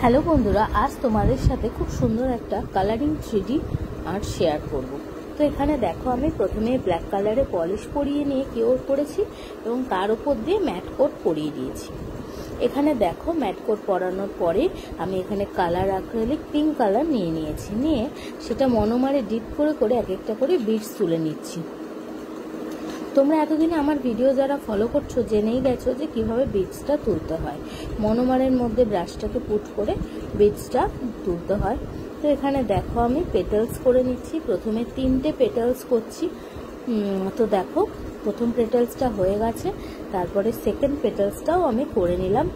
Hello বন্ধুরা, আজ তোমাদের সাথে খুব সুন্দর একটা কালারিং 3D আর্ট শেয়ার করব। তো এখানে দেখো, আমি প্রথমে ব্ল্যাক কালারে পলিশ করিয়ে নিয়ে কিওর করেছি এবং তার উপর দিয়ে ম্যাট কোট করিয়ে দিয়েছি। এখানে দেখো, ম্যাট কোট পরানোর পরে আমি এখানে কালার অ্যাক্রিলিক পিঙ্ক কালার নিয়ে সেটা মনোমারে ডিপ করে করে এক একটা করে বিটস তুলে নিচ্ছি। তোমরা এতদিনে আমার ভিডিও যারা ফলো করছো জেনেই গেছো যে কিভাবে বিটসটা তুলতে হয়। মনোমারের মধ্যে ব্রাশটাকে পুট করে বিটসটা তুলতে হয়। তো এখানে দেখো, আমি পেটালস করে নিচ্ছি। প্রথমে 3টে পেটালস করছি। তো দেখো, প্রথম পেটালসটা হয়ে গেছে, তারপরে সেকেন্ড পেটালসটাও আমি করে নিলাম।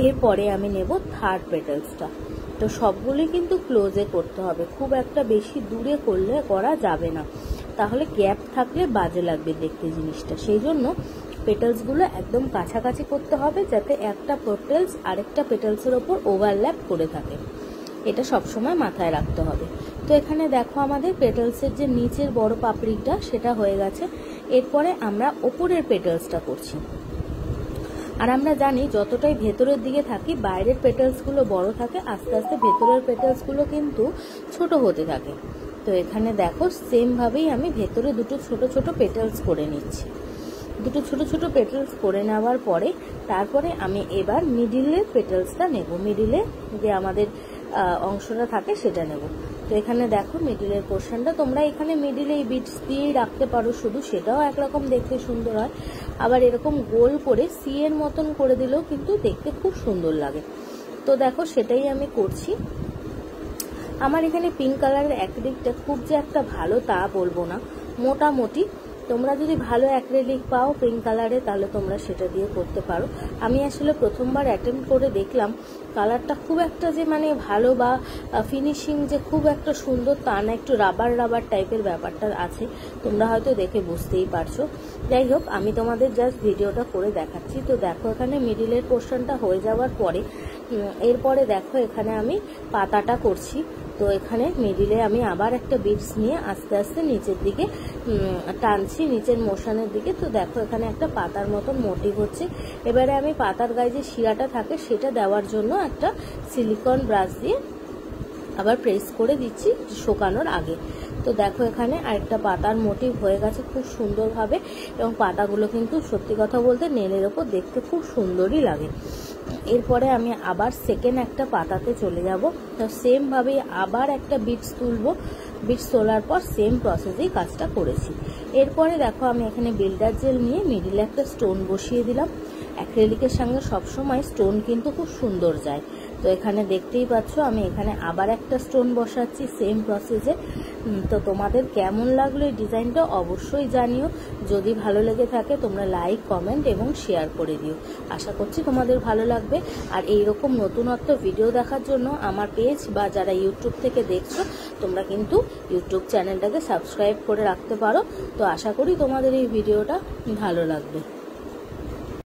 এরপরে আমি নেব থার্ড পেটালসটা। তো সবগুলোই কিন্তু ক্লোজে করতে হবে, খুব একটা বেশি দূরে করা যাবে না, তাহলে গ্যাপ থাকলে বাজে লাগবে দেখতে জিনিসটা। সেই জন্য পেটালসগুলো একদম কাছাকাছি করতে হবে, যাতে একটা পেটালস আরেকটা পেটালসের ওপর ওভারল্যাপ করে থাকে। এটা সবসময় মাথায় রাখতে হবে। তো এখানে দেখো, আমাদের পেটালসের যে নিচের বড় পাপড়িটা সেটা হয়ে গেছে। এরপরে আমরা ওপরের পেটালসটা করছি। আর আমরা জানি যতটাই ভেতরের দিকে থাকি বাইরের পেটালসগুলো বড় থাকে, আস্তে আস্তে ভেতরের পেটালসগুলো কিন্তু ছোট হতে থাকে। তো এখানে দেখো, সেম ভাবেই আমি ভেতরে দুটো ছোট ছোট পেটালস করে নিচ্ছি। দুটো ছোট ছোট পেটালস করে নেওয়ার পরে তারপরে আমি এবার মিডিলের পেটালসটা নেব। মিডিলে যে আমাদের অংশটা থাকে সেটা নেব। তো এখানে দেখো, মিডিলের পোর্শনটা তোমরা এখানে মিডিলে এই বিটস দিয়েই রাখতে পারো শুধু, সেটাও একরকম দেখতে সুন্দর হয়। আবার এরকম গোল করে সি এর মতন করে দিলেও কিন্তু দেখতে খুব সুন্দর লাগে। তো দেখো, সেটাই আমি করছি। আমার এখানে পিঙ্ক কালারের অ্যাক্রিলিকটা খুব যে একটা ভালো তা বলবো না, মোটামুটি। তোমরা যদি ভালো অ্যাক্রিলিক পাও পিঙ্ক কালারে তাহলে তোমরা সেটা দিয়ে করতে পারো। আমি আসলে প্রথমবার অ্যাটেম্প করে দেখলাম, কালারটা খুব একটা যে মানে ভালো বা ফিনিশিং যে খুব একটা সুন্দর তা না, একটু রাবার রাবার টাইপের ব্যাপারটা আছে, তোমরা হয়তো দেখে বুঝতেই পারছো। যাই হোক, আমি তোমাদের জাস্ট ভিডিওটা করে দেখাচ্ছি। তো দেখো, এখানে মিডিলের পোর্শনটা হয়ে যাওয়ার পরে এরপরে দেখো, এখানে আমি পাতাটা করছি। তো এখানে মিডিলে আমি আবার একটা বিটস নিয়ে আস্তে আস্তে নিচের দিকে টানছি, নিচের মোশনের দিকে। তো দেখো, এখানে একটা পাতার মতন মোটিভ হচ্ছে। এবারে আমি পাতার গায়ে যে শিরাটা থাকে সেটা দেওয়ার জন্য একটা সিলিকন ব্রাশ দিয়ে আবার প্রেস করে দিচ্ছি শুকানোর আগে। তো দেখো, এখানে আরেকটা পাতার মোটিভ হয়ে গেছে খুব সুন্দরভাবে, এবং পাতাগুলো কিন্তু সত্যি কথা বলতে নেলের ওপর দেখতে খুব সুন্দরই লাগে। এরপরে আমি আবার সেকেন্ড একটা পাতাতে চলে যাব। তো সেম ভাবে আবার একটা বিটস তুলবো। বিটস তোলার পর সেম প্রসেসেই কাজটা করেছি। এরপরে দেখো, আমি এখানে বিল্ডার জেল নিয়ে মিডিলে একটা স্টোন বসিয়ে দিলাম। অ্যাক্রিলিকের সঙ্গে সবসময় স্টোন কিন্তু খুব সুন্দর যায়। তো এখানে দেখতেই পাচ্ছ, আমি এখানে আবার একটা স্টোন বসাচ্ছি সেম প্রসেসে। তো তোমাদের কেমন লাগলো এই ডিজাইনটা অবশ্যই জানিও। যদি ভালো লেগে থাকে তোমরা লাইক, কমেন্ট এবং শেয়ার করে দিও। আশা করছি তোমাদের ভালো লাগবে। আর এইরকম নতুনত্ব ভিডিও দেখার জন্য আমার পেজ বা যারা ইউটিউব থেকে দেখছো তোমরা কিন্তু ইউটিউব চ্যানেলটাকে সাবস্ক্রাইব করে রাখতে পারো। তো আশা করি তোমাদের এই ভিডিওটা ভালো লাগবে।